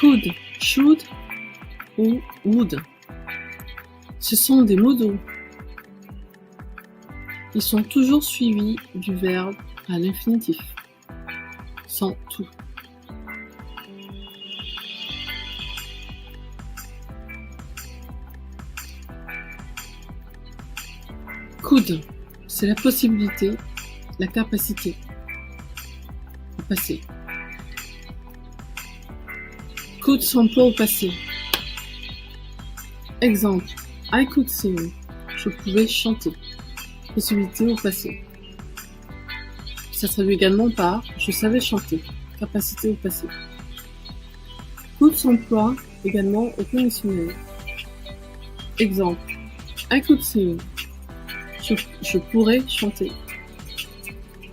Could, should ou would. Ce sont des modaux. Ils sont toujours suivis du verbe à l'infinitif, sans tout. Could, c'est la possibilité, la capacité. Au passé. Could s'emploie au passé. Exemple, I could sing. Je pouvais chanter. Possibilité au passé. Ça se traduit également par je savais chanter. Capacité au passé. Could s'emploie également au conditionnel. Exemple, I could sing. Je pourrais chanter.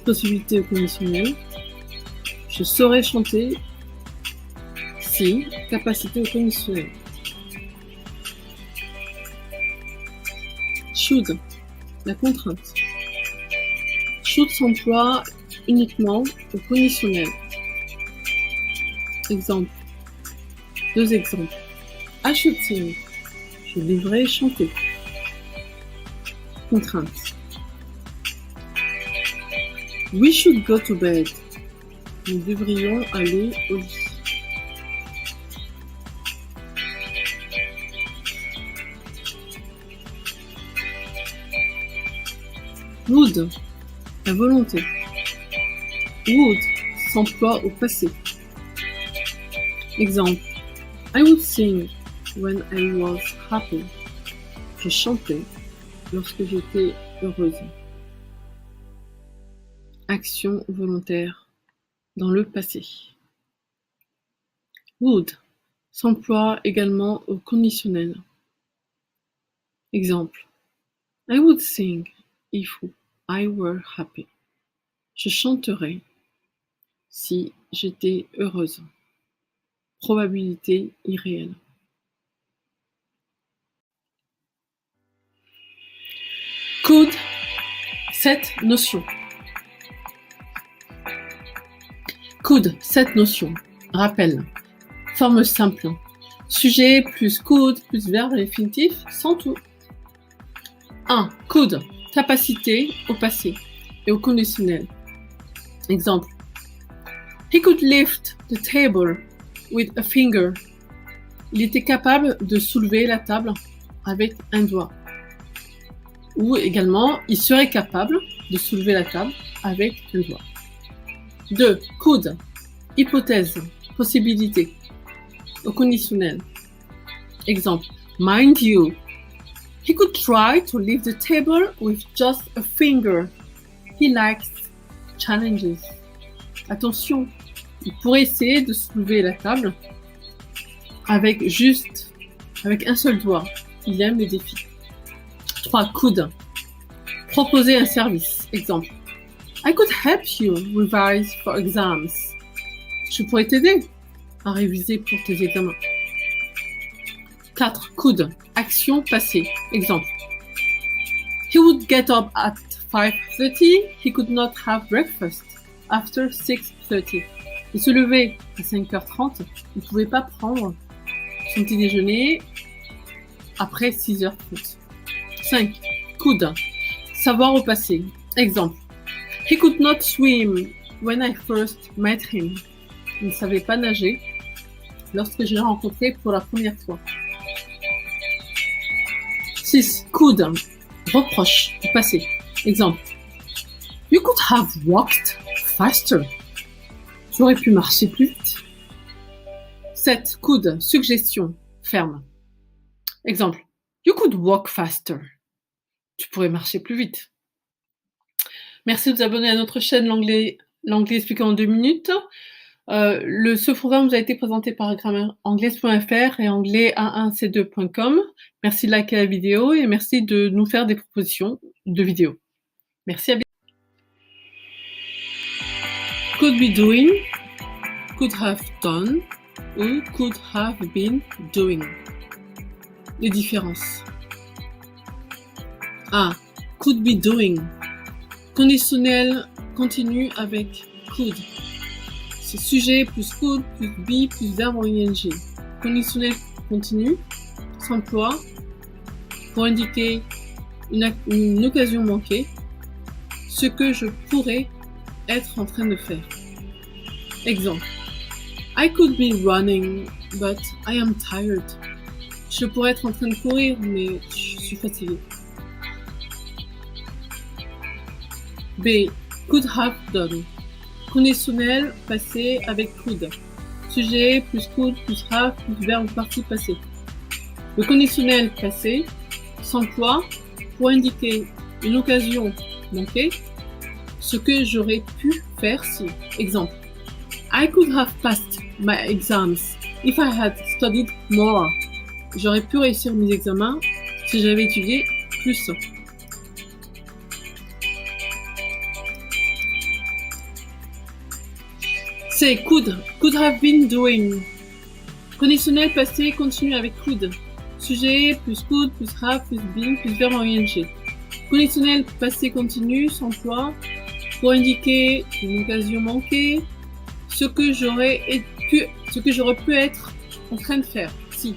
Possibilité au conditionnel. Je saurais chanter si. Capacité au conditionnel. Should, la contrainte. Should s'emploie uniquement au conditionnel. Exemple. Deux exemples. I should sing. Je devrais chanter. Contrainte. We should go to bed. Nous devrions aller au lit. Would, la volonté. Would s'emploie au passé. Exemple. I would sing when I was happy. Je chantais lorsque j'étais heureuse. Action volontaire dans le passé. Would s'emploie également au conditionnel. Exemple. I would sing if I were happy. Je chanterais si j'étais heureuse. Probabilité irréelle. Could, cette notion. Could, cette notion. Rappel. Forme simple. Sujet plus could plus verbe infinitif sans tout. 1. Could, capacité au passé et au conditionnel. Exemple. He could lift the table with a finger. Il était capable de soulever la table avec un doigt. Ou également, il serait capable de soulever la table avec un doigt. 2. Could, hypothèse, possibilité, au conditionnel. Exemple. Mind you, he could try to lift the table with just a finger. He likes challenges. Attention, il pourrait essayer de soulever la table avec un seul doigt. Il aime les défis. 3. Could, proposer un service. Exemple. I could help you revise for exams. Je pourrais t'aider à réviser pour tes examens. 4. Could, action passée. Exemple. He would get up at 5:30. He could not have breakfast after 6:30. Il se levait à 5h30. Il ne pouvait pas prendre son petit déjeuner après 6h30. 5. Could, savoir au passé. Exemple. He could not swim when I first met him. Il ne savait pas nager lorsque je l'ai rencontré pour la première fois. 6. Could, reproche au passé. Exemple. You could have walked faster. Tu aurais pu marcher plus vite. 7. Could, suggestion, ferme. Exemple. You could walk faster. Tu pourrais marcher plus vite. Merci de vous abonner à notre chaîne L'Anglais expliqué en 2 minutes. Ce programme vous a été présenté par grammaire-anglaise.fr et anglais a1c2.com. Merci de liker la vidéo et merci de nous faire des propositions de vidéos. Merci, à bientôt. Could be doing, could have done ou could have been doing. Les différences. A. Could be doing. Conditionnel continu avec could. c'est sujet plus could plus be plus verbe en ing. Conditionnel continu, s'emploie pour indiquer une occasion manquée, ce que je pourrais être en train de faire. Exemple. I could be running, but I am tired. Je pourrais être en train de courir, mais je suis fatiguée. B. Could have done. Conditionnel passé avec could. Sujet plus could plus have plus verbe ou participe passé. Le conditionnel passé s'emploie pour indiquer une occasion manquée, ce que j'aurais pu faire si. Exemple. I could have passed my exams if I had studied more. J'aurais pu réussir mes examens si j'avais étudié plus. C'est could have been doing. Conditionnel passé continue avec could. Sujet plus could plus have plus been plus verbe en ing. Conditionnel passé continu s'emploie pour indiquer une occasion manquée, ce que j'aurais pu être en train de faire. Si.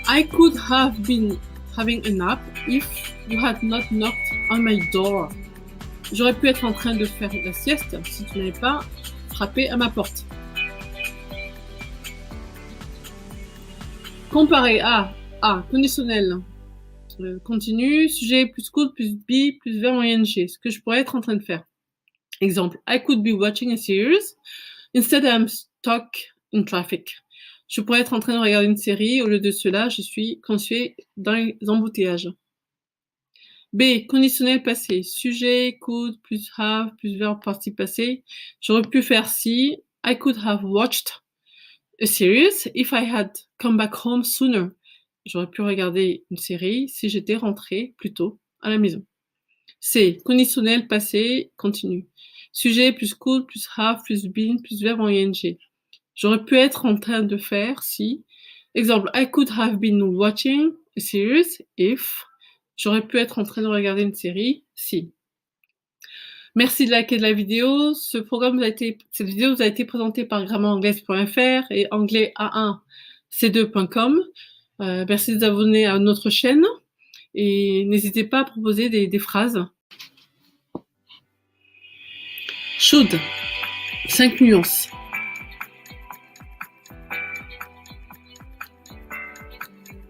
I could have been having a nap if you had not knocked on my door. J'aurais pu être en train de faire la sieste si tu n'avais pas frappé à ma porte. Comparé à conditionnel continu, sujet plus could plus be plus verbe en ing, ce que je pourrais être en train de faire. Exemple, I could be watching a series instead I'm stuck in traffic. Je pourrais être en train de regarder une série, au lieu de cela, je suis coincé dans les embouteillages. B. Conditionnel passé. Sujet, could, plus have, plus verbe participe passé. J'aurais pu faire si. I could have watched a series if I had come back home sooner. J'aurais pu regarder une série si j'étais rentré plus tôt à la maison. C. Conditionnel passé continu. Sujet plus could, plus have, plus been, plus verbe en ing. J'aurais pu être en train de faire si. Exemple, I could have been watching a series if. J'aurais pu être en train de regarder une série si. Merci de liker la vidéo. Cette vidéo vous a été présentée par grammairanglaise.fr et anglais-a1c2.com. Merci de vous abonner à notre chaîne et n'hésitez pas à proposer des phrases. Should. 5 nuances.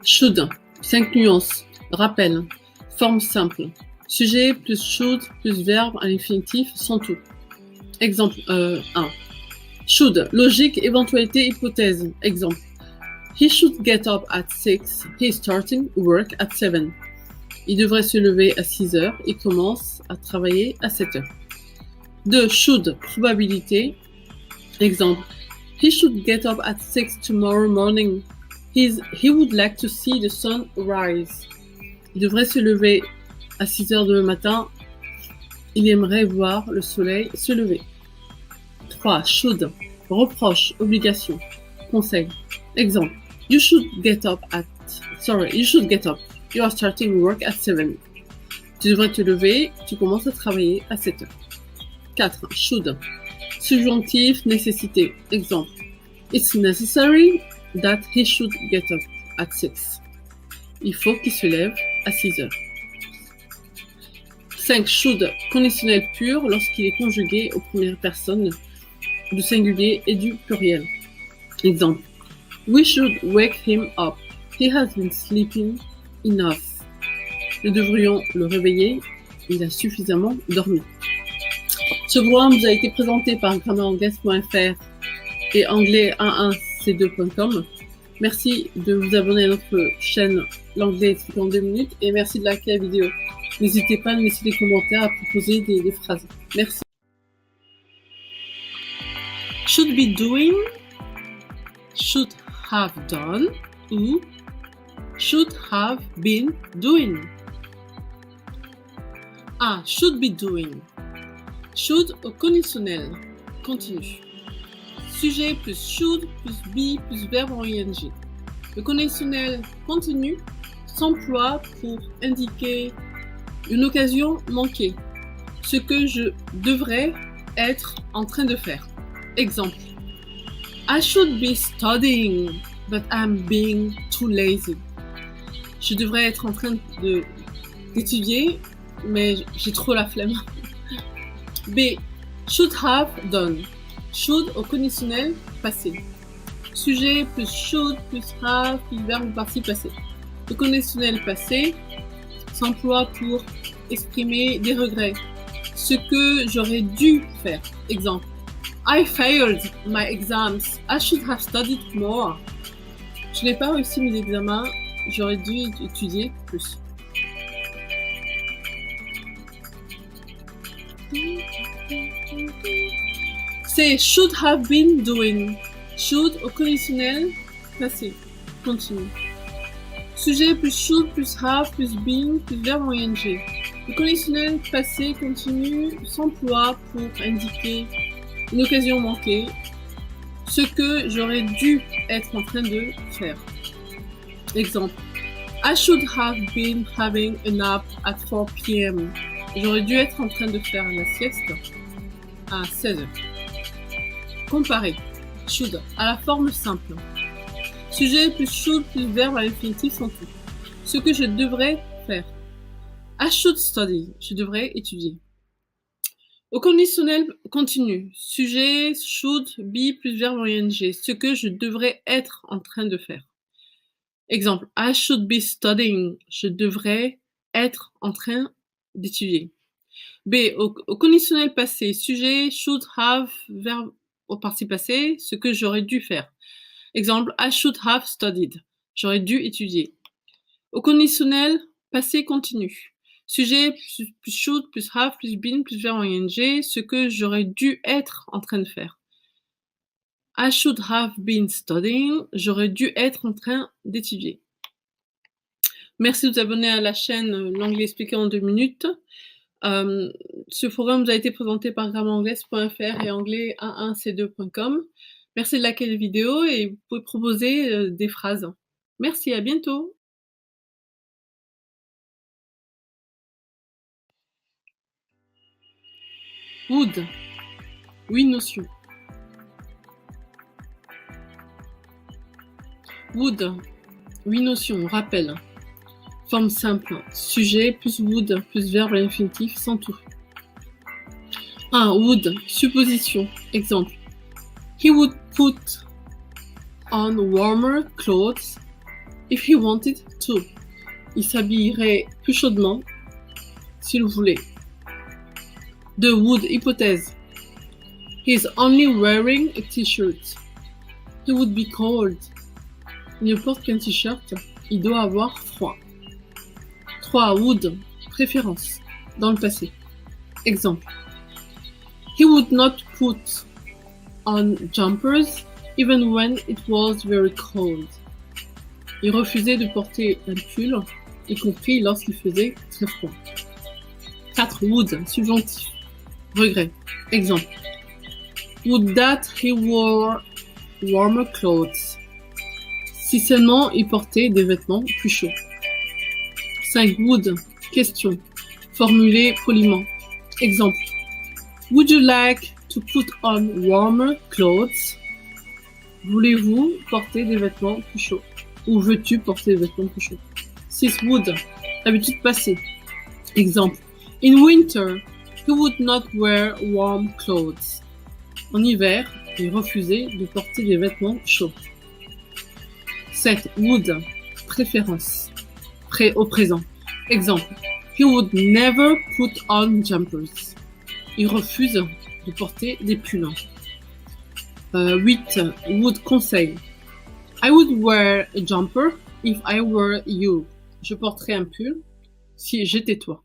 Should. 5 nuances. Rappel. Forme simple. Sujet plus should plus verbe à l'infinitif sans tout. Exemple 1. Should. Logique, éventualité, hypothèse. Exemple. He should get up at 6. He is starting work at 7. Il devrait se lever à 6 heures. Il commence à travailler à 7 heures. 2. Should. Probabilité. Exemple. He should get up at 6 tomorrow morning. He would like to see the sun rise. Il devrait se lever à 6 heures demain matin. Il aimerait voir le soleil se lever. 3. Should. Reproche, obligation, conseil. Exemple. You should get up. You are starting work at 7. Tu devrais te lever, tu commences à travailler à 7 heures. 4. Should. Subjonctif, nécessité. Exemple. It's necessary that he should get up at 6. Il faut qu'il se lève à 6 heures. 5. Should. Conditionnel pur lorsqu'il est conjugué aux premières personnes du singulier et du pluriel. Exemple. We should wake him up. He has been sleeping enough. Nous devrions le réveiller. Il a suffisamment dormi. Ce programme vous a été présenté par grammairanglaise.fr et anglais-a1c2.com. Merci de vous abonner à notre chaîne L'anglais expliqué en 2 minutes et merci de liker la vidéo. N'hésitez pas à me laisser des commentaires, à proposer des phrases. Merci. Should be doing, should have done ou should have been doing. A. Should be doing. Should au conditionnel continu. Sujet plus should plus be plus verbe en ing. Le conditionnel continu s'emploie pour indiquer une occasion manquée, ce que je devrais être en train de faire. Exemple. I should be studying, but I'm being too lazy. Je devrais être en train d'étudier, mais j'ai trop la flemme. B. Should have done. Should au conditionnel passé. Sujet plus should plus have plus verbe ou participe passé. Le conditionnel passé s'emploie pour exprimer des regrets. Ce que j'aurais dû faire. Exemple. I failed my exams. I should have studied more. Je n'ai pas réussi mes examens. J'aurais dû étudier plus. C'est should have been doing. Should au conditionnel passé. Continue. Sujet plus should plus have plus been plus verbe en ing. Le conditionnel passé continu s'emploie pour indiquer une occasion manquée, ce que j'aurais dû être en train de faire. Exemple. I should have been having a nap at 4 p.m. J'aurais dû être en train de faire la sieste à 16 h. Comparer. Should à la forme simple. Sujet plus should plus verbe à l'infinitif sans tout. Ce que je devrais faire. I should study. Je devrais étudier. Au conditionnel continu. Sujet should be plus verbe en ing. Ce que je devrais être en train de faire. Exemple. I should be studying. Je devrais être en train d'étudier. B. Au conditionnel passé. Sujet should have verbe au participe passé, ce que j'aurais dû faire. Exemple, I should have studied. J'aurais dû étudier. Au conditionnel passé continu. Sujet plus should plus have plus been plus verbe en ing, ce que j'aurais dû être en train de faire. I should have been studying. J'aurais dû être en train d'étudier. Merci de vous abonner à la chaîne L'Anglais expliqué en 2 minutes. Ce forum vous a été présenté par grammairanglaise.fr et anglais11c2.com. Merci de liker la vidéo et vous pouvez proposer des phrases. Merci, à bientôt. Would. Oui, notion. Would. Oui, notion. Rappel. Forme simple. Sujet plus would plus verbe à l'infinitif sans tout. 1. Would. Supposition. Exemple. He would put on warmer clothes if he wanted to. Il s'habillerait plus chaudement s'il voulait. 2. Would. Hypothèse. He's only wearing a t-shirt. He would be cold. Il ne porte qu'un t-shirt. Il doit avoir froid. 3. Would. Préférence. Dans le passé. Exemple. He would not put on jumpers even when it was very cold. Il refusait de porter un pull, y compris lorsqu'il faisait très froid. 4. Would. Subjonctif. Regret. Exemple. Would that he wore warmer clothes. Si seulement il portait des vêtements plus chauds. 5. Would. Question. Formulée poliment. Exemple. Would you like to put on warmer clothes? Voulez-vous porter des vêtements plus chauds? Ou veux-tu porter des vêtements plus chauds? 6. Would. Habitude passée. Exemple. In winter, he would not wear warm clothes. En hiver, il refusait de porter des vêtements chauds. 7. Would. Préférence. Au présent. Exemple. He would never put on jumpers. Il refuse de porter des pulls. 8. Would. Conseil. I would wear a jumper if I were you. Je porterais un pull si j'étais toi.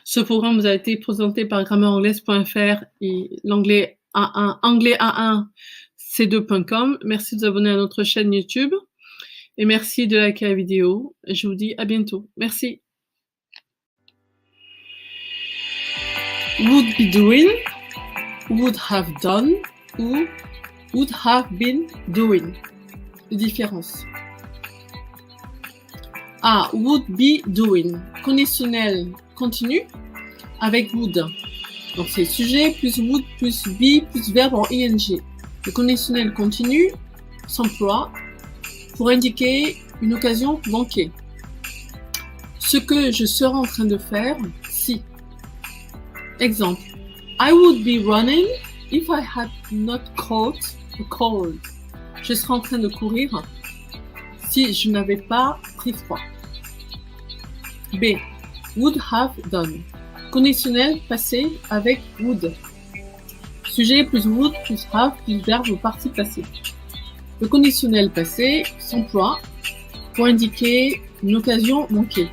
Ce programme vous a été présenté par grammairanglaise.fr et l'anglais A1, anglais11c2.com. Merci de vous abonner à notre chaîne YouTube et merci de liker la vidéo. Je vous dis à bientôt. Merci. Would be doing, would have done ou would have been doing. Les différences. A. Would be doing. Conditionnel continu avec would. Donc c'est sujet plus would plus be plus verbe en ing. Le conditionnel continu s'emploie pour indiquer une occasion manquée. Ce que je serai en train de faire si. Exemple. I would be running if I had not caught a cold. Je serai en train de courir si je n'avais pas pris froid. B. Would have done. Conditionnel passé avec would. Sujet plus would plus have plus verbe au participe passé. Le conditionnel passé s'emploie pour indiquer une occasion manquée.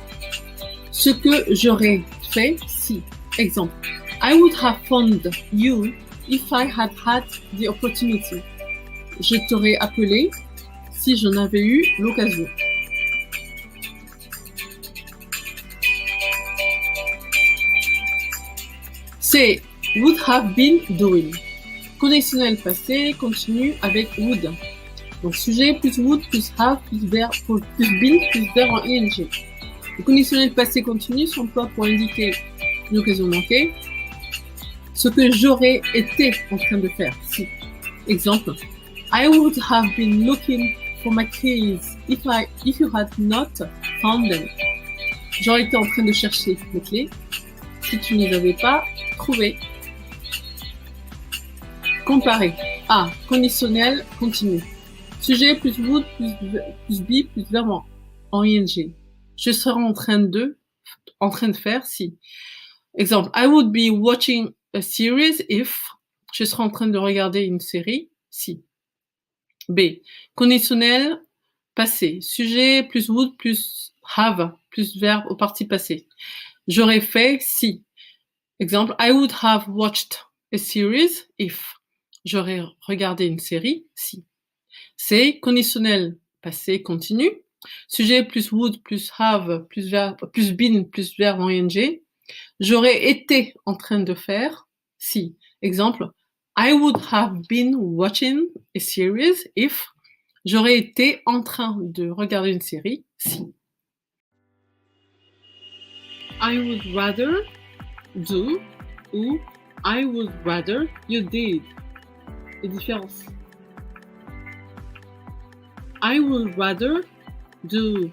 Ce que j'aurais fait si. Exemple. I would have found you if I had had the opportunity. Je t'aurais appelé si j'en avais eu l'occasion. C. Would have been doing. Conditionnel passé continue avec would. Donc sujet plus would plus have plus verbe plus been plus verbe en ing. Le conditionnel passé continu s'emploie pour indiquer une occasion manquée. Ce que j'aurais été en train de faire. Si. Exemple. I would have been looking for my keys if you had not found them. J'aurais été en train de chercher mes clés si tu ne les avais pas trouvées. Comparer. A. Conditionnel continu. Sujet plus would plus be plus verbe en ing. Je serai en train de faire si. Exemple. I would be watching a series if. Je serai en train de regarder une série si. B. Conditionnel passé. Sujet plus would plus have plus verbe au participe passé. J'aurais fait si. Exemple. I would have watched a series if. J'aurais regardé une série si. C. Conditionnel passé continu. Sujet plus would plus have plus verbe plus been plus verbe en ing. J'aurais été en train de faire si. Exemple. I would have been watching a series if. J'aurais été en train de regarder une série si. I would rather do ou I would rather you did. Les différences. I would rather do.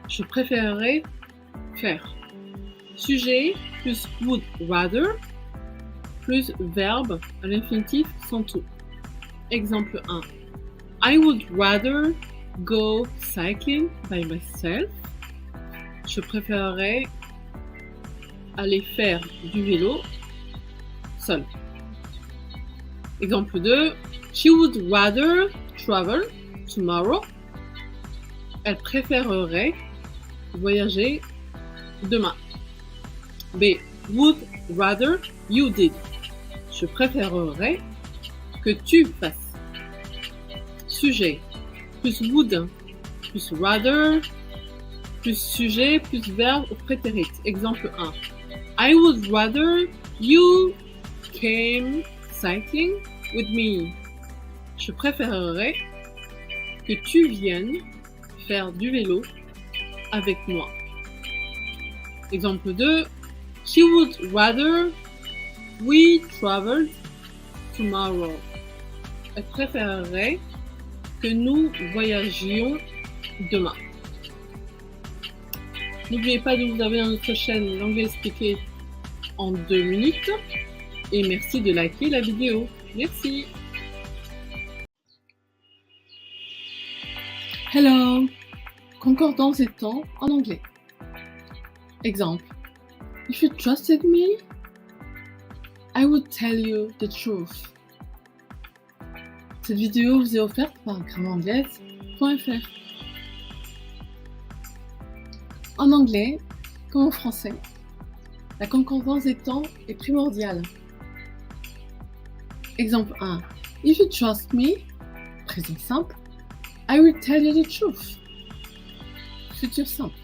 Je préférerais faire. Sujet plus would rather plus verbe à l'infinitif sans tout. Exemple 1. I would rather go cycling by myself. Je préférerais aller faire du vélo seul. Exemple 2. She would rather travel tomorrow. Elle préférerait voyager demain. B. Would rather you did. Je préférerais que tu fasses. Sujet plus would plus rather plus sujet plus verbe au prétérit. Exemple 1. I would rather you came cycling with me. Je préférerais que tu viennes faire du vélo avec moi. Exemple 2. She would rather we traveled tomorrow. Elle préférerait que nous voyagions demain. N'oubliez pas de vous abonner à notre chaîne L'Anglais expliqué en 2 minutes. Et merci de liker la vidéo. Merci. Hello. Concordance et temps en anglais. Exemple. If you trusted me, I would tell you the truth. Cette vidéo vous est offerte par grammairanglaise.fr. En anglais, comme en français, la concordance des temps est primordiale. Exemple 1. If you trust me, présent simple, I will tell you the truth. Futur simple.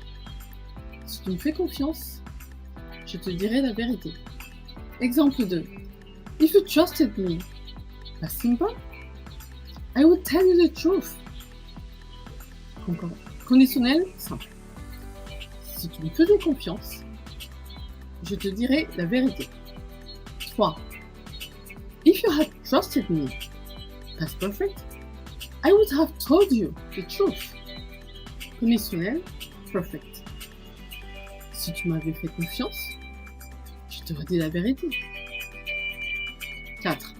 Si tu me fais confiance, je te dirai la vérité. Exemple 2. If you trusted me, past simple, I would tell you the truth. Conditionnel simple. Si tu me faisais confiance, je te dirai la vérité. 3. If you had trusted me, past perfect, I would have told you the truth. Conditionnel, perfect. Si tu m'avais fait confiance, je t'aurais dit la vérité. 4.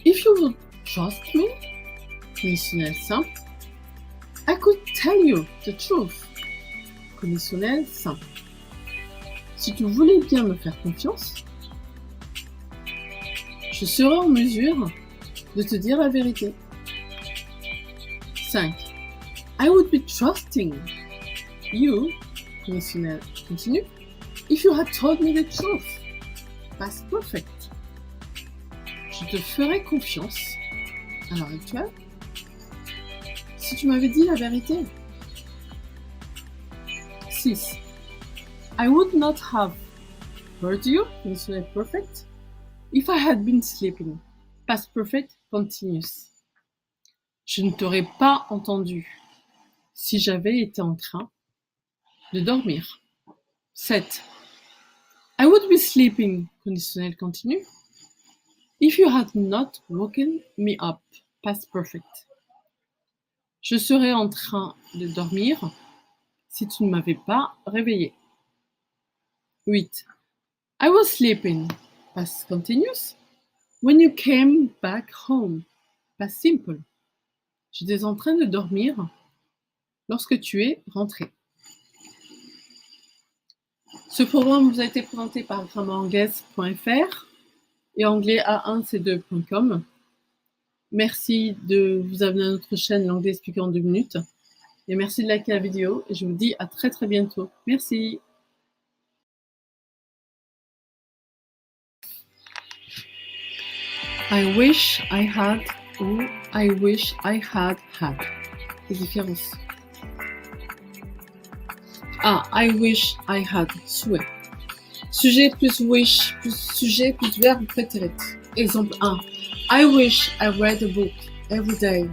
If you would trust me, conditionnel simple, I could tell you the truth. Conditionnel simple. Si tu voulais bien me faire confiance, je serai en mesure de te dire la vérité. 5. I would be trusting you, conditionnel continu, if you had told me the truth. Past perfect. Je te ferai confiance à l'heure actuelle si tu m'avais dit la vérité. 6. I would not have heard you, conditionnel perfect, if I had been sleeping. Past perfect continuous. Je ne t'aurais pas entendu si j'avais été en train de dormir. 7. I would be sleeping, conditionnel continu, if you had not woken me up. Past perfect. Je serais en train de dormir si tu ne m'avais pas réveillé. 8. I was sleeping, past continuous, when you came back home. Past simple. J'étais en train de dormir lorsque tu es rentré. Ce programme vous a été présenté par grammairanglaise.fr et anglais-a1c2.com. Merci de vous abonner à notre chaîne L'Anglais expliqué en 2 minutes. Et merci de liker la vidéo et je vous dis à très très bientôt. Merci. I wish I had ou I wish I had had. Les différences. Ah, I wish I had, souhait. Sujet plus wish plus sujet plus verbe prétérit. Exemple 1. I wish I read a book every day.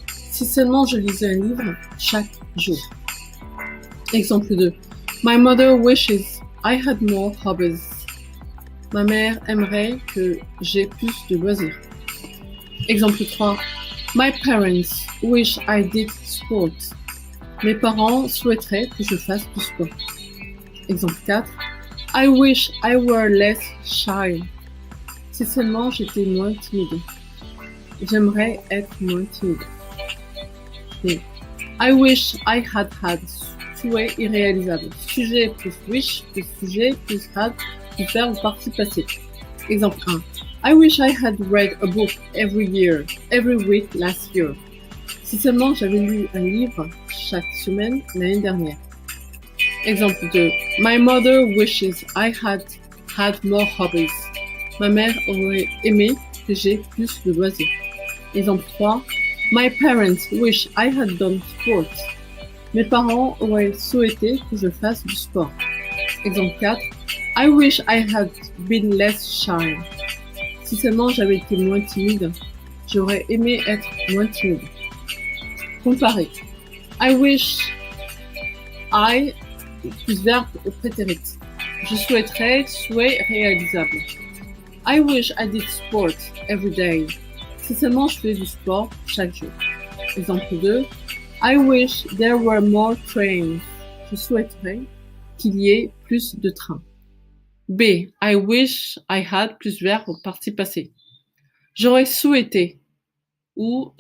Si seulement je lisais un livre chaque jour. Exemple 2. My mother wishes I had more hobbies. Ma mère aimerait que j'ai plus de loisirs. Exemple 3. My parents wish I did sport. Mes parents souhaiteraient que je fasse du sport. Exemple 4. I wish I were less shy. Si seulement j'étais moins timide. J'aimerais être moins timide. Et I wish I had had. Souhait irréalisable. Sujet plus wish plus sujet plus had plus verbe partie passée. Exemple 1. I wish I had read a book every week last year. Si seulement j'avais lu un livre chaque semaine l'année dernière. Exemple 2. My mother wishes I had had more hobbies. Ma mère aurait aimé que j'ai plus de loisirs. Exemple 3. My parents wish I had done sports. Mes parents auraient souhaité que je fasse du sport. Exemple 4. I wish I had been less shy. Si seulement j'avais été moins timide, j'aurais aimé être moins timide. Comparer. I wish I plus verbe au prétérit. Je souhaiterais, souhait réalisable. I wish I did sport every day. Si seulement je faisais du sport chaque jour. Exemple 2. I wish there were more trains. Je souhaiterais qu'il y ait plus de trains. B. I wish I had plus verbe au partie passée. J'aurais souhaité ou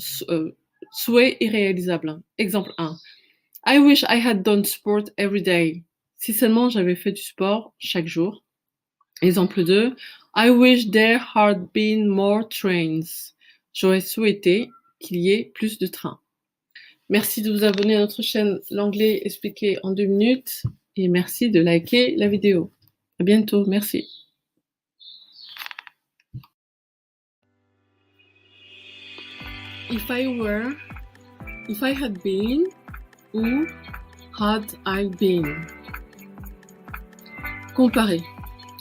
souhait irréalisable. Exemple 1. I wish I had done sport every day. Si seulement j'avais fait du sport chaque jour. Exemple 2. I wish there had been more trains. J'aurais souhaité qu'il y ait plus de trains. Merci de vous abonner à notre chaîne L'Anglais expliqué en 2 minutes et merci de liker la vidéo. À bientôt, merci. If I had been, ou had I been. Comparer.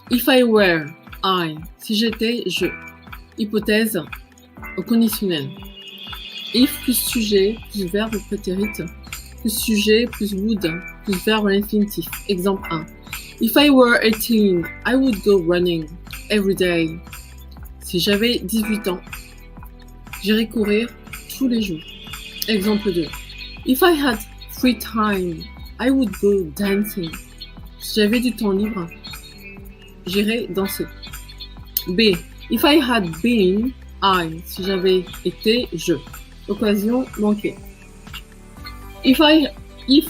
If I were, I. Si j'étais, je. Hypothèse au conditionnel. If plus sujet, plus verbe au prétérit, plus sujet, plus would, plus verbe à l'infinitif. Exemple 1. If I were 18, I would go running. every day. Si j'avais 18 ans, j'irais courir tous les jours. Exemple 2. If I had free time, I would go dancing. Si j'avais du temps libre, j'irais danser. B. If I had been, I. Si j'avais été, je. Occasion manquée. If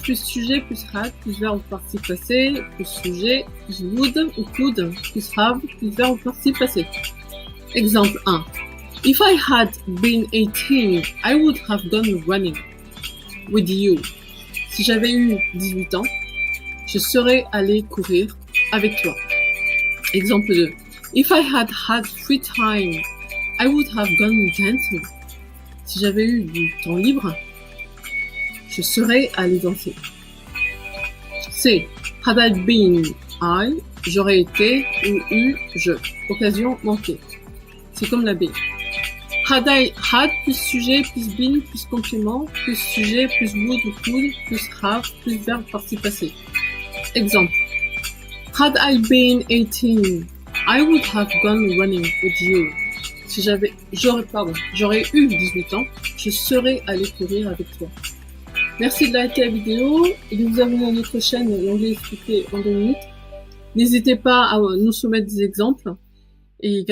plus sujet plus had plus verbe au participe passé plus sujet plus would ou could plus have plus verbe au participe passé. Exemple 1. If I had been 18, I would have gone running with you. Si j'avais eu 18 ans, je serais allé courir avec toi. Exemple 2. If I had had free time, I would have gone dancing. Si j'avais eu du temps libre, je serais allé danser. C. Had I been, I. J'aurais été ou eu, je. Occasion manquée. C'est comme la B. Had I had plus sujet plus been plus complément plus sujet plus would ou could plus have plus verbe participe passé. Exemple. Had I been 18, I would have gone running with you. Si j'aurais eu 18 ans, je serais allé courir avec toi. Merci de liker la vidéo et de vous abonner à notre chaîne L'Anglais expliqué en 2 minutes. N'hésitez pas à nous soumettre des exemples. Et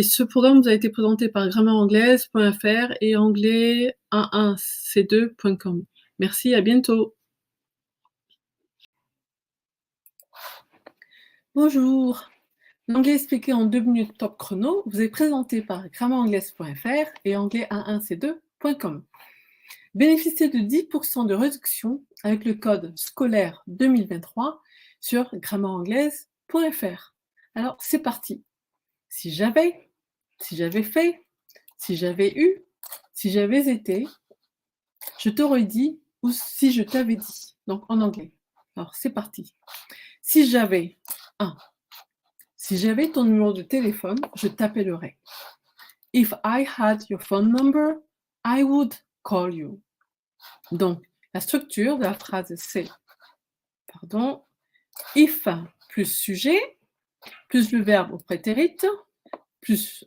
ce programme vous a été présenté par grammaire-anglaise.fr et anglais11c2.com. Merci, à bientôt. Bonjour. L'anglais expliqué en 2 minutes top chrono vous est présenté par grammaire-anglaise.fr et anglais11c2.com. Bénéficiez de 10% de réduction avec le code scolaire 2023 sur grammaire-anglaise.fr. Alors, c'est parti. Si j'avais fait, si j'avais eu, si j'avais été, je t'aurais dit ou si je t'avais dit. Donc en anglais. Alors c'est parti. Si j'avais 1. Si j'avais ton numéro de téléphone, je t'appellerais. If I had your phone number, I would call you. Donc la structure de la phrase c'est if plus sujet plus le verbe au prétérit plus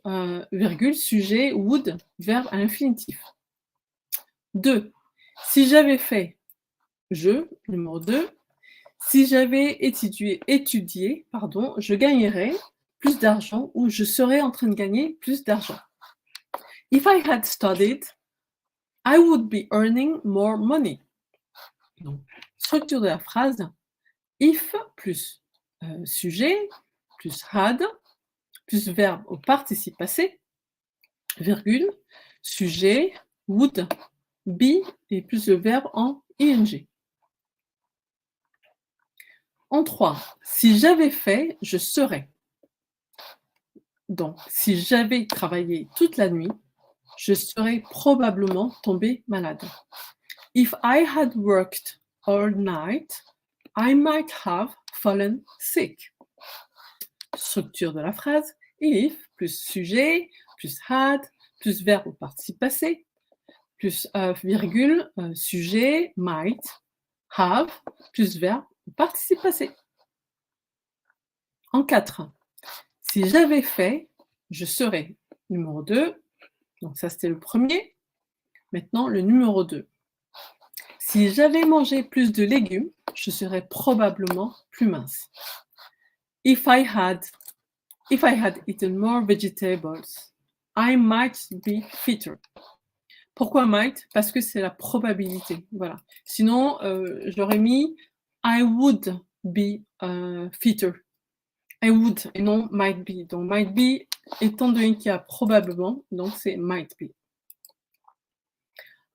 virgule, sujet, would, verbe à l'infinitif. 2. Si j'avais fait, numéro 2. Si j'avais étudié, je gagnerais plus d'argent ou je serais en train de gagner plus d'argent. If I had studied, I would be earning more money. Donc, structure de la phrase, if plus sujet, plus had, plus verbe au participe passé, virgule, sujet, would, be, et plus le verbe en ing. En 3, si j'avais fait, je serais. Donc, si j'avais travaillé toute la nuit, je serais probablement tombé malade. If I had worked all night, I might have fallen sick. Structure de la phrase, if plus sujet, plus had, plus verbe au participe passé, plus virgule, sujet, might, have, plus verbe au participe passé. En 4, si j'avais fait, je serais. Numéro 2, donc ça c'était le premier. Maintenant le numéro 2. Si j'avais mangé plus de légumes, je serais probablement plus mince. If I had eaten more vegetables, I might be fitter. Pourquoi might? Parce que c'est la probabilité. Voilà. Sinon, j'aurais mis I would be fitter. I would et non might be. Donc might be, étant donné qu'il y a probablement, donc c'est might be.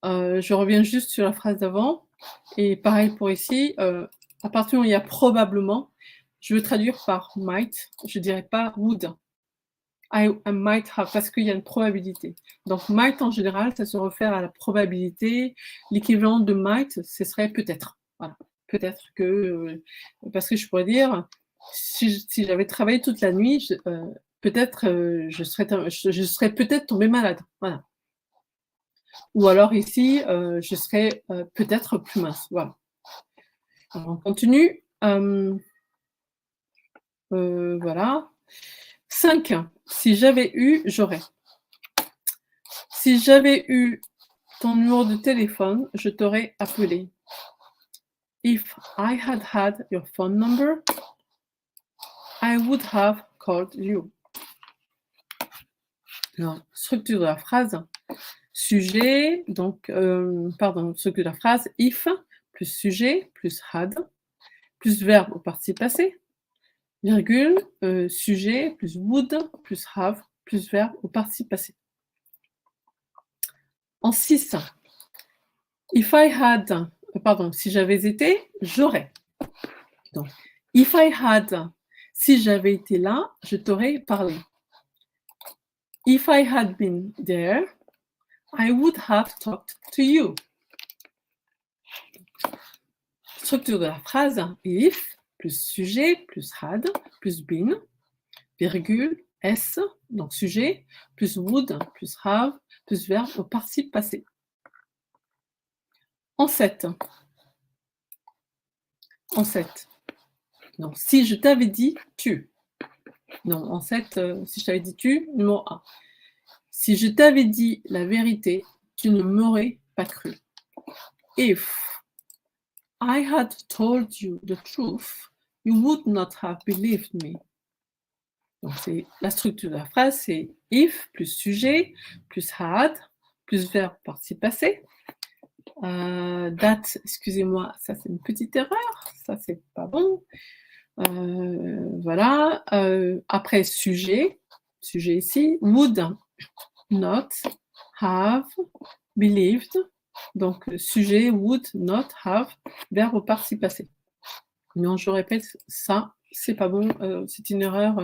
Je reviens juste sur la phrase d'avant. Et pareil pour ici. À partir du moment où il y a probablement, je veux traduire par might. Je ne dirais pas would. I might have, parce qu'il y a une probabilité. Donc might en général, ça se réfère à la probabilité. L'équivalent de might, ce serait peut-être. Voilà. Peut-être que, parce que je pourrais dire, si j'avais travaillé toute la nuit, peut-être je serais peut-être tombée malade. Voilà. Ou alors ici, je serais peut-être plus mince. Voilà. Alors, on continue. Voilà. 5. Si j'avais eu, j'aurais. Si j'avais eu ton numéro de téléphone, je t'aurais appelé. If I had your phone number, I would have called you. Alors, structure de la phrase. Sujet, donc, structure de la phrase, if, plus sujet, plus had, plus verbe au participe passé, virgule, sujet, plus would, plus have, plus verbe au participe passé. En 6, if I had, si j'avais été, j'aurais. Donc, if I had, si j'avais été là, je t'aurais parlé. If I had been there, I would have talked to you. Structure de la phrase, if, plus sujet, plus had, plus been, virgule, s, donc sujet, plus would, plus have, plus verbe au participe passé. En 7. Donc, si je t'avais dit tu. Non, en 7, si je t'avais dit tu, numéro 1. Si je t'avais dit la vérité, tu ne m'aurais pas cru. If I had told you the truth, you would not have believed me. Donc, c'est la structure de la phrase, c'est if plus sujet, plus had, plus verbe participe passé. Date, excusez-moi, ça c'est une petite erreur, ça c'est pas bon. Voilà. Après sujet ici, would not have believed. Donc sujet, would not have, verbe au participe passé. Non, je répète, ça, c'est pas bon, c'est une erreur.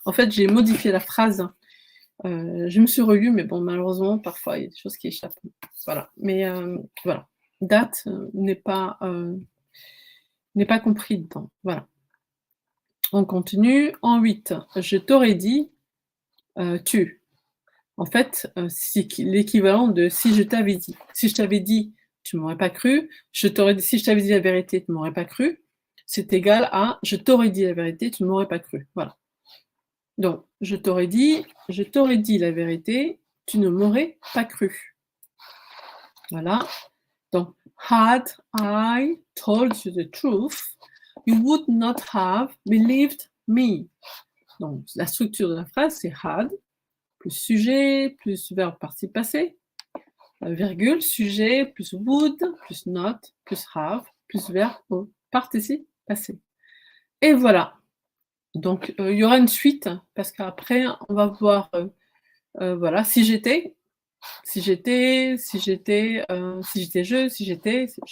En fait, j'ai modifié la phrase. Je me suis relue, mais bon, malheureusement, parfois, il y a des choses qui échappent. Voilà. Mais voilà. Date n'est pas compris dedans. Voilà. On continue. En 8, je t'aurais dit tu. En fait, c'est l'équivalent de si je t'avais dit. Si je t'avais dit, tu m'aurais pas cru. Si je t'avais dit la vérité, tu m'aurais pas cru. C'est égal à je t'aurais dit la vérité, tu ne m'aurais pas cru. Voilà. Donc, je t'aurais dit la vérité, tu ne m'aurais pas cru. Voilà. Donc, had I told you the truth, you would not have believed me. Donc, la structure de la phrase, c'est had, plus sujet, plus verbe participe passé, virgule, sujet, plus would, plus not, plus have, plus verbe au participe passé. Et voilà. Donc, il y aura une suite, parce qu'après, on va voir, voilà, si j'étais, je, je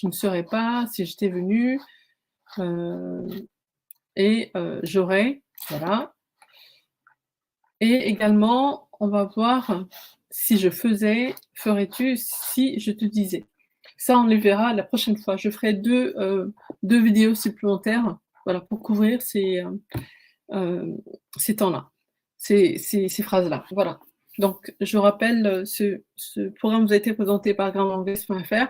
ne serais pas, si j'étais venu, et j'aurais, voilà. Et également, on va voir si je faisais, ferais-tu, si je te disais. Ça, on les verra la prochaine fois. Je ferai deux vidéos supplémentaires, voilà, pour couvrir ces temps-là, ces phrases-là. Voilà. Donc, je rappelle, ce programme vous a été présenté par grammairanglaise.fr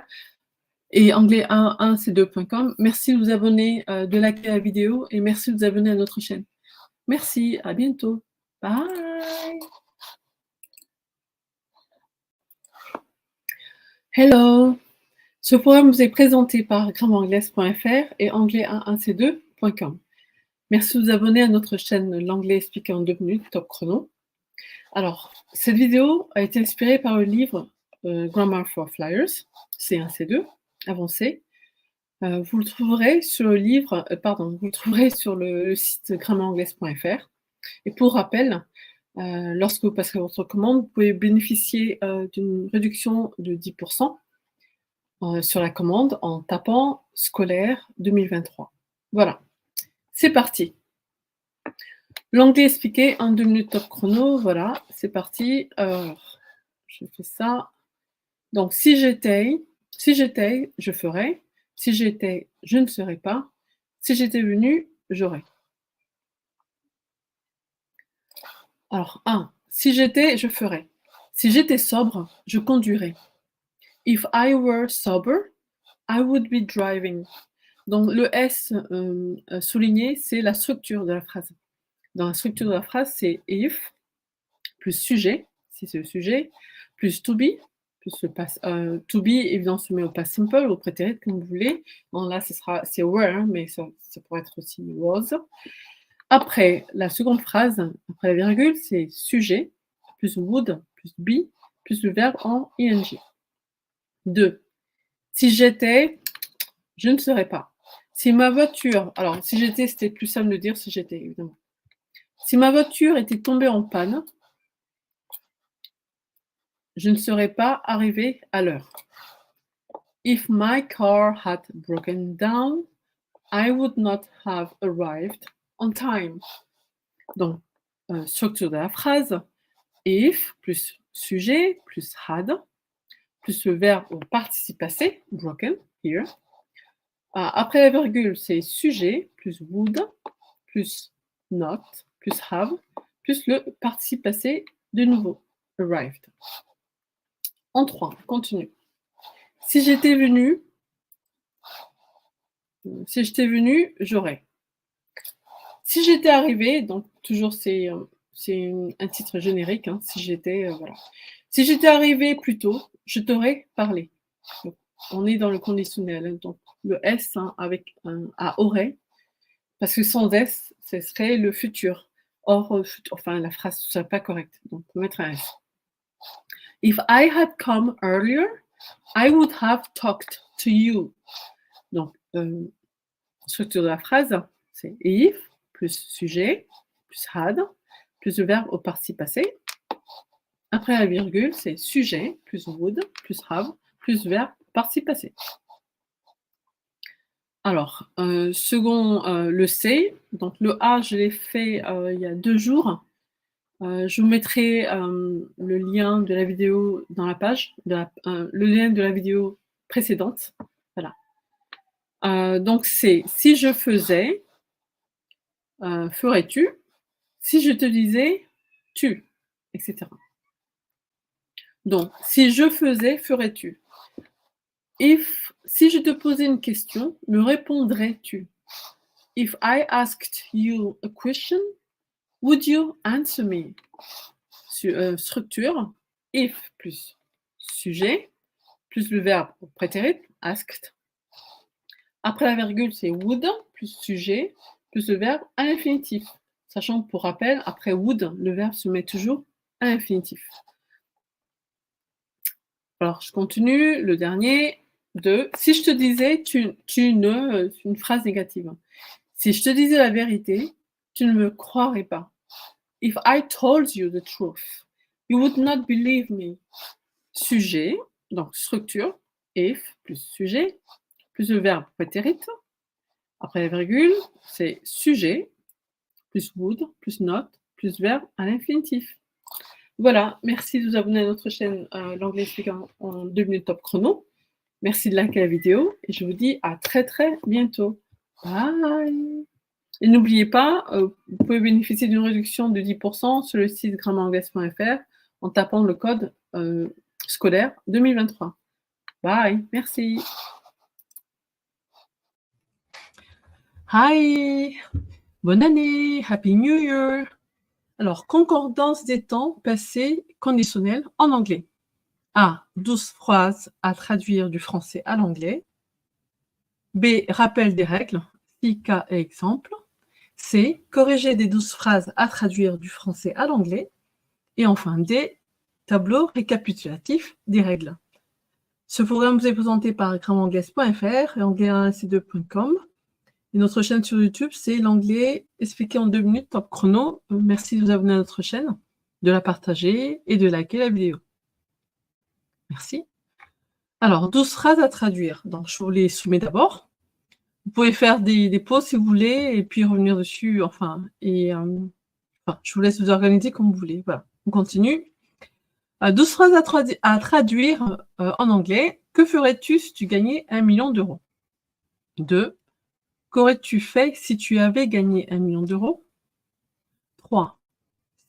et anglais1c2.com. Merci de vous abonner, de liker la vidéo et merci de vous abonner à notre chaîne. Merci, à bientôt. Bye. Hello. Ce programme vous est présenté par grammairanglaise.fr et anglais1c2.com. Merci de vous abonner à notre chaîne L'anglais expliqué en 2 minutes, top chrono. Alors, cette vidéo a été inspirée par le livre Grammar for Flyers, C1, C2, avancé. Vous le trouverez sur le livre, vous le trouverez sur le site grammairanglaise.fr. Et pour rappel, lorsque vous passerez votre commande, vous pouvez bénéficier d'une réduction de 10% sur la commande en tapant scolaire 2023. Voilà, c'est parti. L'anglais expliqué en 2 minutes top chrono, voilà, c'est parti. Je fais ça. Donc, si j'étais, je ferais. Si j'étais, je ne serais pas. Si j'étais venu, j'aurais. Alors, 1. Si j'étais, je ferais. Si j'étais sobre, je conduirais. If I were sober, I would be driving. Donc, le S souligné, c'est la structure de la phrase. Dans la structure de la phrase, c'est if plus sujet, si c'est le sujet, plus to be, plus le to be, évidemment, se met au past simple, au prétérit, comme vous voulez. Bon, là, c'est were, hein, mais ça pourrait être aussi was. Après, la seconde phrase, après la virgule, c'est sujet, plus would, plus be, plus le verbe en ing. 2. Si j'étais, je ne serais pas. Si ma voiture, alors si j'étais, c'était plus simple de dire si j'étais, évidemment. Si ma voiture était tombée en panne, je ne serais pas arrivé à l'heure. If my car had broken down, I would not have arrived on time. Donc, structure de la phrase, if plus sujet plus had plus le verbe au participe passé, broken, here. Après la virgule, c'est sujet plus would plus not plus have plus le participe passé de nouveau, arrived. En 3, continue. Si j'étais venu, j'aurais. Si j'étais arrivé, donc toujours c'est un titre générique, hein, si j'étais, voilà. Si j'étais arrivé plus tôt, je t'aurais parlé. Donc, on est dans le conditionnel, hein, donc le S hein, avec un aurait, parce que sans S, ce serait le futur. Or, enfin, la phrase ne serait pas correcte, donc on peut mettre un S. If I had come earlier, I would have talked to you. Donc, structure de la phrase, c'est if plus sujet plus had plus le verbe au participe passé. Après la virgule, c'est sujet plus would plus have plus verbe au participe passé. Alors, second le C, donc le A, je l'ai fait il y a 2 jours. Je vous mettrai le lien de la vidéo dans la page, le lien de la vidéo précédente. Voilà. Donc c'est si je faisais, ferais-tu? Si je te disais, tu, etc. Donc, si je faisais, ferais-tu? Si je te posais une question, me répondrais-tu? If I asked you a question, would you answer me? Structure, if plus sujet, plus le verbe prétérit, asked. Après la virgule, c'est would, plus sujet, plus le verbe à l'infinitif. Sachant que, pour rappel, après would, le verbe se met toujours à l'infinitif. Alors, je continue. Le dernier, 2. Si je te disais, une phrase négative. Si je te disais la vérité, tu ne me croirais pas. If I told you the truth, you would not believe me. Sujet, donc structure, if plus sujet, plus le verbe prétérit. Après la virgule, c'est sujet, plus would, plus not, plus verbe à l'infinitif. Voilà, merci de vous abonner à notre chaîne L'Anglais expliqué en 2 minutes top chrono. Merci de liker la vidéo et je vous dis à très très bientôt. Bye. Et n'oubliez pas, vous pouvez bénéficier d'une réduction de 10% sur le site grammairanglaise.fr en tapant le code scolaire 2023. Bye, merci. Hi, bonne année, Happy New Year. Alors, concordance des temps passés conditionnels en anglais. A. 12 phrases à traduire du français à l'anglais. B. Rappel des règles, 6 cas et exemples. C. Corriger des 12 phrases à traduire du français à l'anglais. Et enfin D. Tableau récapitulatif des règles. Ce programme vous est présenté par grammairanglaise.fr et anglais1c2.com. Et notre chaîne sur YouTube, c'est l'anglais expliqué en 2 minutes top chrono. Merci de vous abonner à notre chaîne, de la partager et de liker la vidéo. Merci. Alors, 12 phrases à traduire. Donc, je vous les soumets d'abord. Vous pouvez faire des pauses si vous voulez et puis revenir dessus. Je vous laisse vous organiser comme vous voulez. Voilà, on continue. 12 phrases à traduire en anglais. Que ferais-tu si tu gagnais 1 million d'euros? 2. Qu'aurais-tu fait si tu avais gagné 1 million d'euros? 3.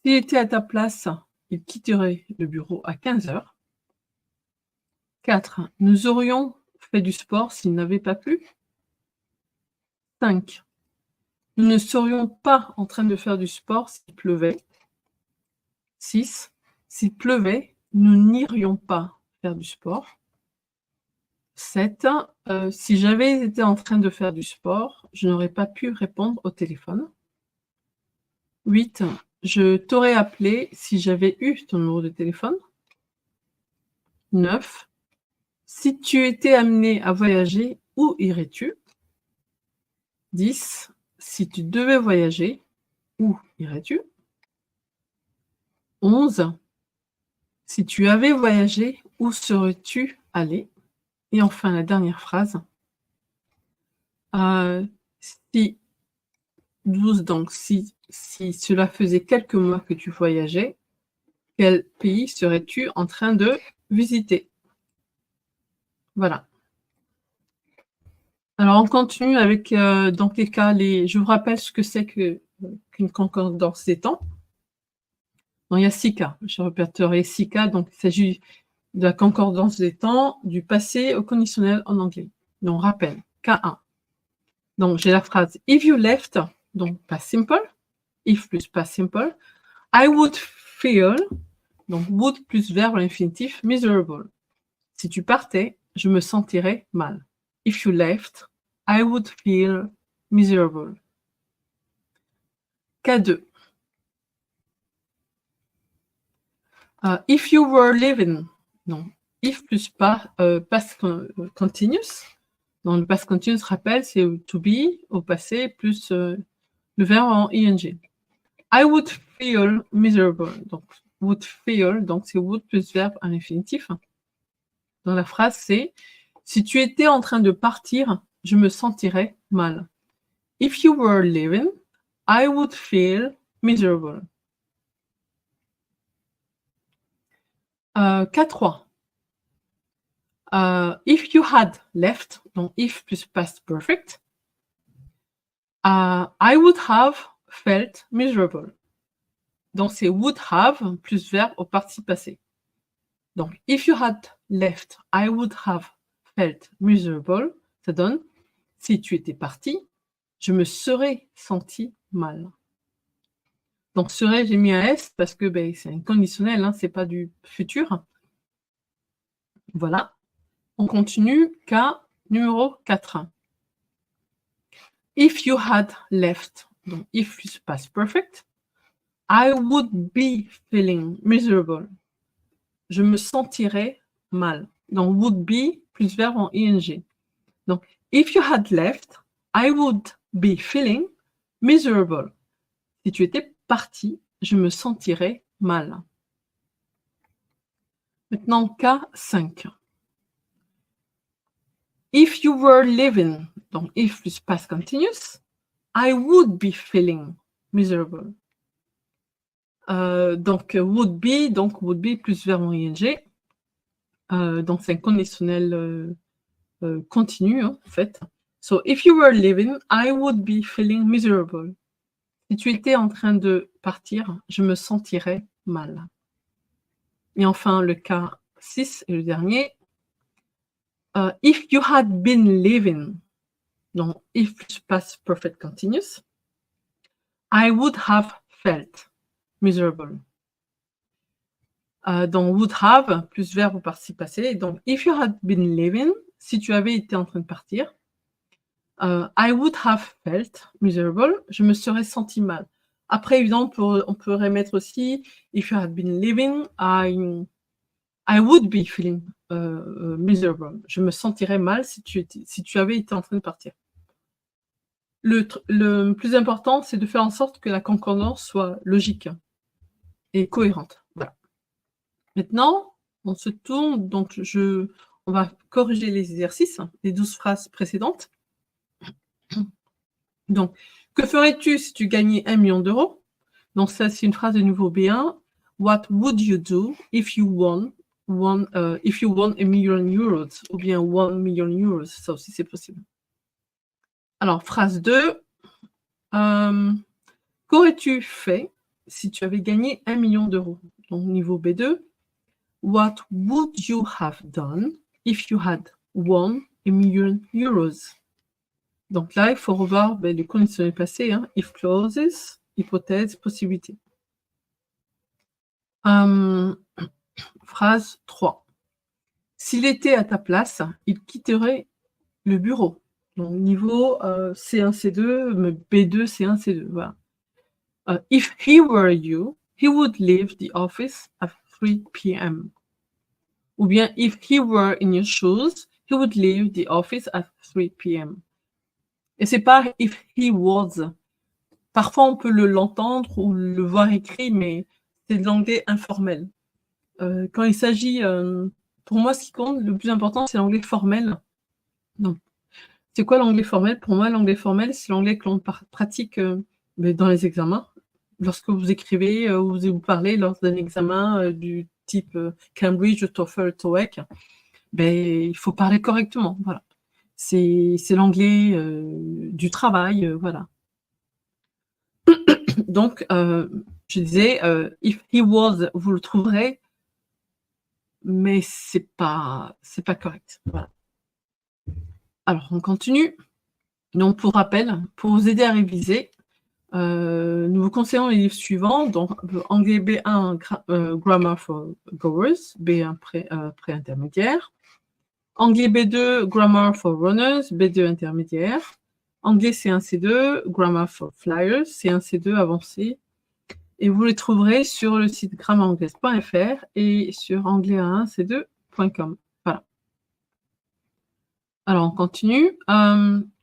S'il était à ta place, il quitterait le bureau à 15 heures. 4. Nous aurions fait du sport s'il n'avait pas plu. 5. Nous ne serions pas en train de faire du sport s'il pleuvait. 6. S'il pleuvait, nous n'irions pas faire du sport. 7. Si j'avais été en train de faire du sport, je n'aurais pas pu répondre au téléphone. 8. Je t'aurais appelé si j'avais eu ton numéro de téléphone. 9. Si tu étais amené à voyager, où irais-tu? 10. Si tu devais voyager, où irais-tu? 11. Si tu avais voyagé, où serais-tu allé? Et enfin, la dernière phrase. Si 12, donc si cela faisait quelques mois que tu voyageais, quel pays serais-tu en train de visiter? Voilà. Alors, on continue avec, donc les cas, je vous rappelle ce que c'est qu'une concordance des temps. Donc, il y a 6 cas. Je répertorie 6 cas, donc il s'agit de la concordance des temps, du passé au conditionnel en anglais. Donc, rappel, cas 1. Donc, j'ai la phrase « If you left », donc past simple, if plus past simple, I would feel, donc would plus verbe à l'infinitif, miserable. Si tu partais, je me sentirais mal. If you left, I would feel miserable. Cas 2. If you were living, donc if plus past continuous. Donc le past continuous, rappelle, c'est to be au passé plus le verbe en ing. I would feel miserable. Donc would feel, donc c'est would plus verbe à l'infinitif. Dans la phrase, c'est si tu étais en train de partir, je me sentirais mal. If you were leaving, I would feel miserable. Cas 3. If you had left, donc if plus past perfect, I would have felt miserable. Donc c'est would have plus verbe au participe passé. Donc if you had left, I would have felt miserable. Ça donne si tu étais parti, je me serais senti mal. Donc serait, j'ai mis un S parce que c'est un conditionnel, c'est pas du futur. Voilà. On continue, cas numéro 4. If you had left, donc if plus past perfect, I would be feeling miserable. Je me sentirais mal. Donc would be plus verbe en ing. Donc if you had left, I would be feeling miserable. Si tu étais parti, je me sentirais mal. Maintenant, cas 5. If you were living, donc if plus past continuous, I would be feeling miserable. Donc would be plus verbe en ing. Donc c'est un conditionnel continu en fait. So if you were living, I would be feeling miserable. Si tu étais en train de partir, je me sentirais mal. Et enfin le cas 6 et le dernier. If you had been living, donc if plus past perfect continuous, I would have felt miserable. Donc would have plus verbe au participe passé. Donc if you had been living, si tu avais été en train de partir, I would have felt miserable. Je me serais senti mal. Après, évidemment, on pourrait mettre aussi if you had been living, I would be feeling miserable. Je me sentirais mal si tu avais été en train de partir. Le plus important, c'est de faire en sorte que la concordance soit logique et cohérente. Voilà. Maintenant, on se tourne, donc on va corriger les exercices, les 12 phrases précédentes. Donc, que ferais-tu si tu gagnais 1 million d'euros? Donc ça, c'est une phrase de niveau B1. What would you do if you won 1 million euros? Ou bien 1 million euros, ça aussi c'est possible. Alors, phrase 2. Qu'aurais-tu fait si tu avais gagné 1 million d'euros? Donc, niveau B2. What would you have done if you had won 1 million euros? Donc là, il faut revoir le conditionnel passé, hein. If clauses, hypothèse, possibilité. Phrase 3. S'il était à ta place, il quitterait le bureau. Donc niveau C1, C2, B2, C1, C2. Voilà. If he were you, he would leave the office at 3 p.m. Ou bien, if he were in your shoes, he would leave the office at 3 p.m. Et c'est pas if he was. Parfois, on peut l'entendre ou le voir écrit, mais c'est de l'anglais informel. Quand il s'agit, pour moi, ce qui compte, le plus important, c'est l'anglais formel. Non. C'est quoi l'anglais formel? Pour moi, l'anglais formel, c'est l'anglais que l'on pratique dans les examens. Lorsque vous écrivez ou vous parlez lors d'un examen du type Cambridge, TOEFL, TOEIC, il faut parler correctement. Voilà. C'est l'anglais du travail, voilà. Donc, je disais, if he was, vous le trouverez, mais c'est pas correct. Voilà. Alors, on continue. Donc, pour rappel, pour vous aider à réviser, nous vous conseillons les livres suivants. Donc, anglais B1, Grammar for Goers, B1 pré-intermédiaire. Anglais B2, Grammar for Runners, B2 intermédiaire. Anglais C1, C2, Grammar for Flyers, C1, C2 avancé. Et vous les trouverez sur le site grammaranglaise.fr et sur anglais1c2.com. Voilà. Alors, on continue.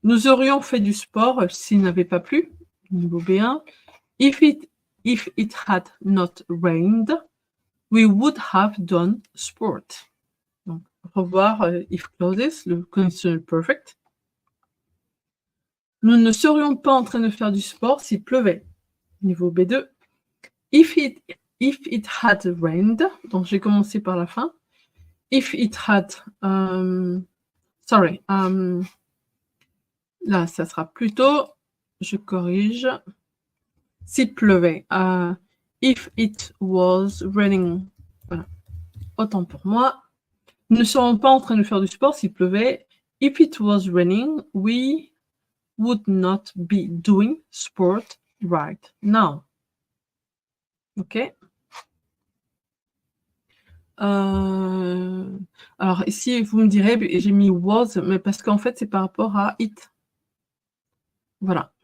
Nous aurions fait du sport s'il n'avait pas plu, niveau B1. If it had not rained, we would have done sport. Donc, revoir if clauses, le conditionnel perfect. Nous ne serions pas en train de faire du sport s'il pleuvait, niveau B2. If it had rained, donc j'ai commencé par la fin. If it had, là, ça sera plutôt, je corrige, s'il pleuvait. If it was raining, voilà. Autant pour moi. Nous ne serions pas en train de faire du sport s'il pleuvait. If it was raining, we would not be doing sport right now. Ok. Alors ici, vous me direz, j'ai mis was, mais parce qu'en fait, c'est par rapport à it. Voilà.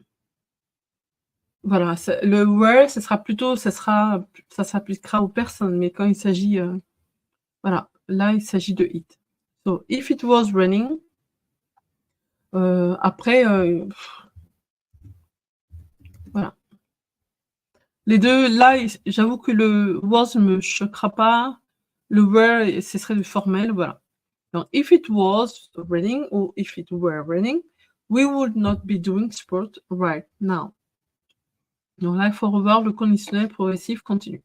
Voilà, le were, ça s'appliquera aux personnes, mais quand il s'agit, voilà, là, il s'agit de it. So, if it was raining, après, voilà. Les deux, là, j'avoue que le was ne me choquera pas. Le were, ce serait du formel, voilà. Donc, if it was raining ou if it were raining, we would not be doing sport right now. Donc là, il faut revoir le conditionnel progressif continu.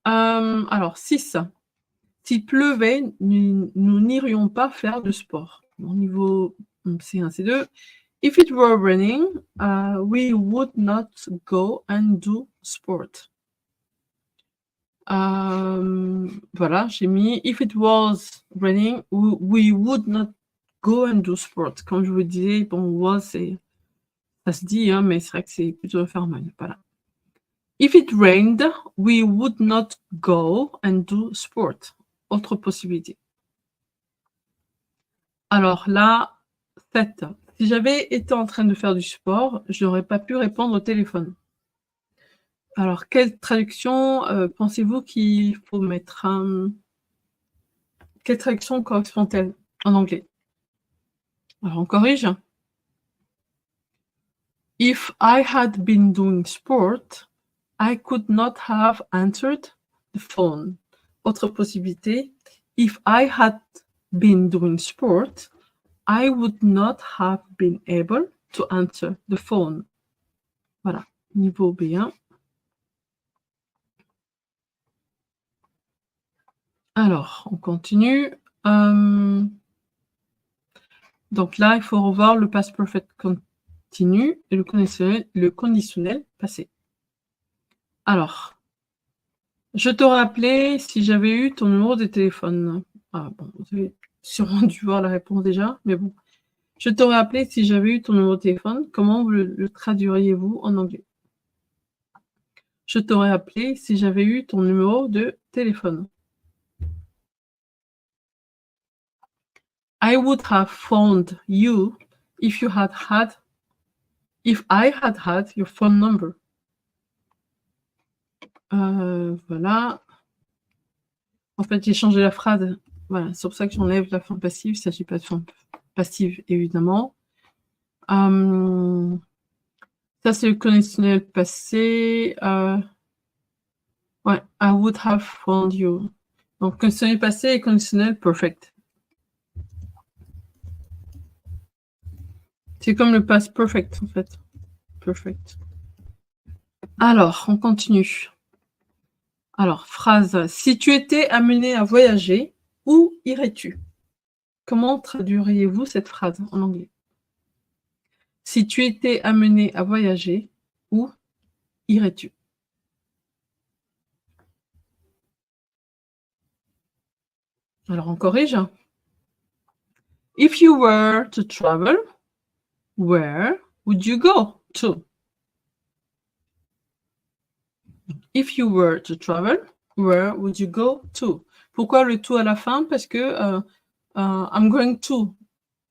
Alors, 6. S'il pleuvait, nous n'irions pas faire de sport. Au niveau C1, C2. If it were raining, we would not go and do sport. Voilà, j'ai mis if it was raining, we would not go and do sport. Comme je vous disais, bon, was, ça se dit, hein, mais c'est vrai que c'est plutôt formal. Voilà. If it rained, we would not go and do sport. Autre possibilité. Alors là, 7. Si j'avais été en train de faire du sport, je n'aurais pas pu répondre au téléphone. Alors, quelle traduction pensez-vous qu'il faut mettre Quelle traduction correspond-elle en anglais? Alors, on corrige. If I had been doing sport, I could not have answered the phone. Autre possibilité. If I had been doing sport, I would not have been able to answer the phone. Voilà, niveau B1. Alors, on continue. Donc là, il faut revoir le past perfect continu et le conditionnel passé. Alors, je t'aurais appelé si j'avais eu ton numéro de téléphone. Ah bon, vous avez sûrement dû voir la réponse déjà, mais bon. Je t'aurais appelé si j'avais eu ton numéro de téléphone. Comment le traduiriez-vous en anglais? Je t'aurais appelé si j'avais eu ton numéro de téléphone. I would have phoned you if I had had your phone number. Voilà. En fait, j'ai changé la phrase. Voilà, c'est pour ça que j'enlève la forme passive. Il ne s'agit pas de forme passive, évidemment. Ça, c'est le conditionnel passé. Ouais, I would have found you. Donc, conditionnel passé et conditionnel perfect. C'est comme le past perfect, en fait. Perfect. Alors, on continue. Alors, phrase. Si tu étais amené à voyager, où irais-tu? Comment traduiriez-vous cette phrase en anglais? Si tu étais amené à voyager, où irais-tu? Alors, on corrige. If you were to travel, where would you go to? If you were to travel, where would you go to? Pourquoi le to à la fin? Parce que I'm going to.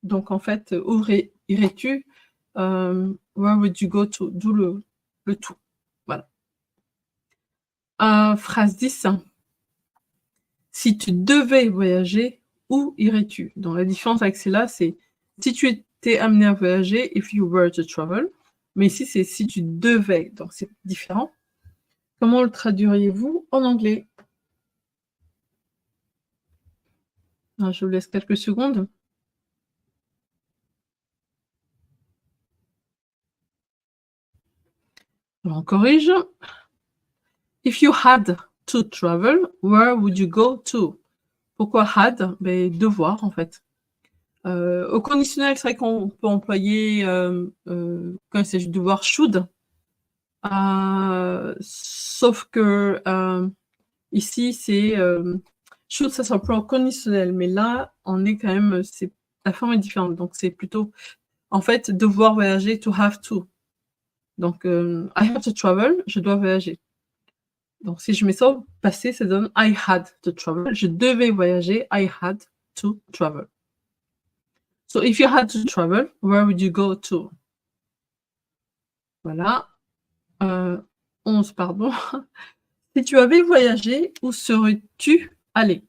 Donc, en fait, où irais-tu? Where would you go to? D'où le to. Voilà. Phrase 10. Si tu devais voyager, où irais-tu? Donc, la différence avec celle-là, c'est si tu étais amené à voyager, if you were to travel. Mais ici, c'est si tu devais. Donc, c'est différent. Comment le traduiriez-vous en anglais? Je vous laisse quelques secondes. Alors, on corrige. If you had to travel, where would you go to? Pourquoi had? Devoir, en fait. Au conditionnel, c'est vrai qu'on peut employer, quand il s'agit de devoir, should. Sauf que ici, c'est should, ça s'emploie au conditionnel, mais là, on est quand même, la forme est différente. Donc, c'est plutôt, en fait, devoir voyager, to have to. Donc, I have to travel, je dois voyager. Donc, si je mets ça au passé, ça donne I had to travel. Je devais voyager, I had to travel. So, if you had to travel, where would you go to? Voilà. 11, pardon. Si tu avais voyagé, où serais-tu allé?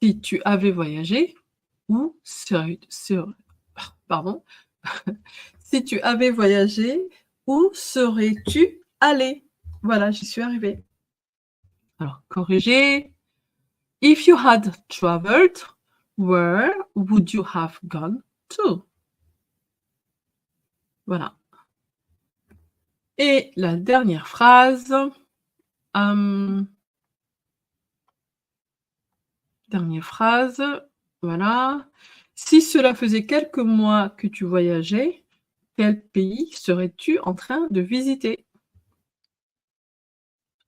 Si tu avais voyagé, où pardon. Si tu avais voyagé, où serais-tu allé? Voilà, j'y suis arrivée. Alors, corriger. If you had traveled, where would you have gone to? Voilà. Et la dernière phrase. Dernière phrase. Voilà. Si cela faisait quelques mois que tu voyageais, quel pays serais-tu en train de visiter?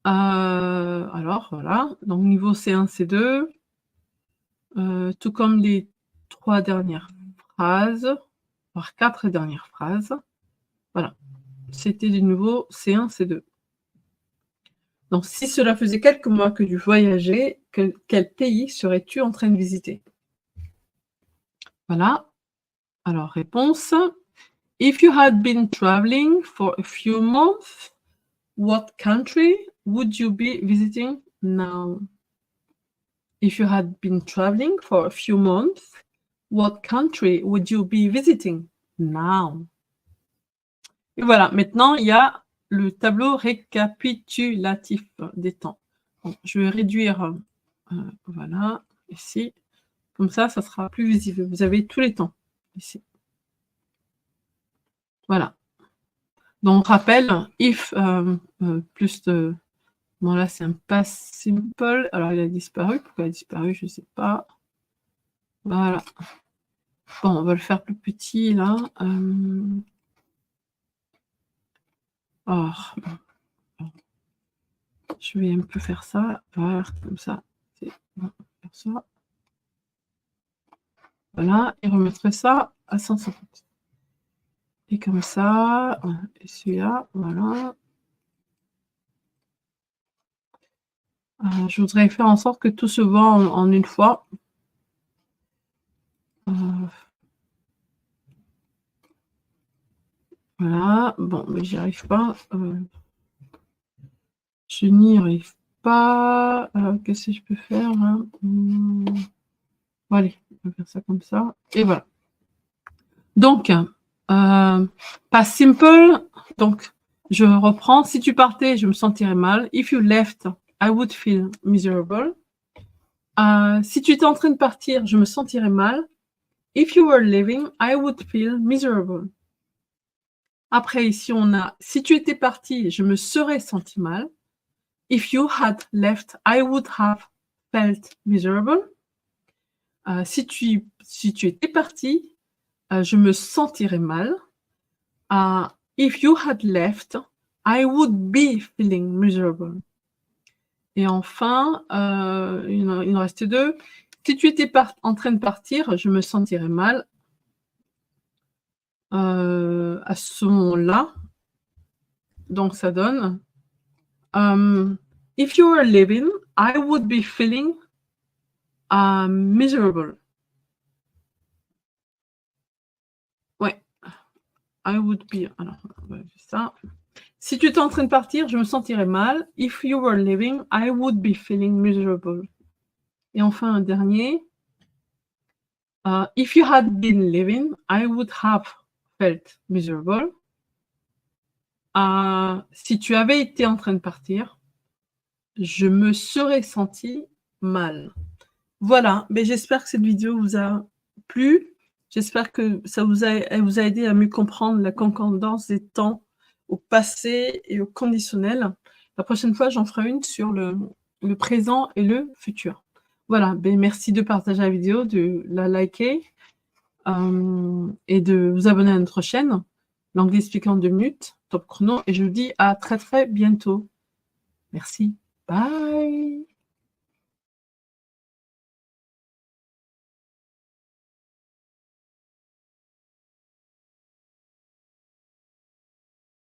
Alors voilà, donc niveau C1, C2, tout comme les 3 dernières phrases, voire 4 dernières phrases. Voilà, c'était du niveau C1, C2. Donc si cela faisait quelques mois que tu voyageais, quel pays serais-tu en train de visiter? Voilà. Alors réponse. If you had been traveling for a few months, what country would you be visiting now? If you had been traveling for a few months, what country would you be visiting now? Et voilà, maintenant il y a le tableau récapitulatif des temps. Bon, je vais réduire, voilà, ici. Comme ça, ça sera plus visible. Vous avez tous les temps ici. Voilà. Donc, rappel, if plus de... Bon, là, c'est un past simple. Alors, il a disparu. Pourquoi il a disparu? Je ne sais pas. Voilà. Bon, on va le faire plus petit, là. Alors, je vais un peu faire ça. Voilà, comme ça. C'est bon, faire ça. Voilà, et remettrai ça à 150. Et comme ça, et celui-là, voilà. Je voudrais faire en sorte que tout se voit en une fois. Voilà, bon, mais j'y arrive pas. Je n'y arrive pas. Qu'est-ce que je peux faire là? Bon, allez, on va faire ça comme ça. Et voilà. Donc, pas simple. Donc, je reprends. Si tu partais, je me sentirais mal. If you left, I would feel miserable. Si tu étais en train de partir, je me sentirais mal. If you were leaving, I would feel miserable. Après, ici, on a si tu étais parti, je me serais senti mal. If you had left, I would have felt miserable. Si tu étais parti, je me sentirais mal. If you had left, I would be feeling miserable. Et enfin, il en restait 2. Si tu étais en train de partir, je me sentirais mal. À ce moment-là, donc ça donne if you were leaving, I would be feeling miserable. Ouais, I would be. Alors, on va faire ça. Si tu étais en train de partir, je me sentirais mal. If you were leaving, I would be feeling miserable. Et enfin, un dernier. If you had been leaving, I would have felt miserable. Si tu avais été en train de partir, je me serais senti mal. Voilà, mais j'espère que cette vidéo vous a plu. J'espère que elle vous a aidé à mieux comprendre la concordance des temps au passé et au conditionnel. La prochaine fois, j'en ferai une sur le présent et le futur. Voilà, ben merci de partager la vidéo, de la liker et de vous abonner à notre chaîne. L'anglais expliqué en 2 minutes, top chrono. Et je vous dis à très très bientôt. Merci. Bye.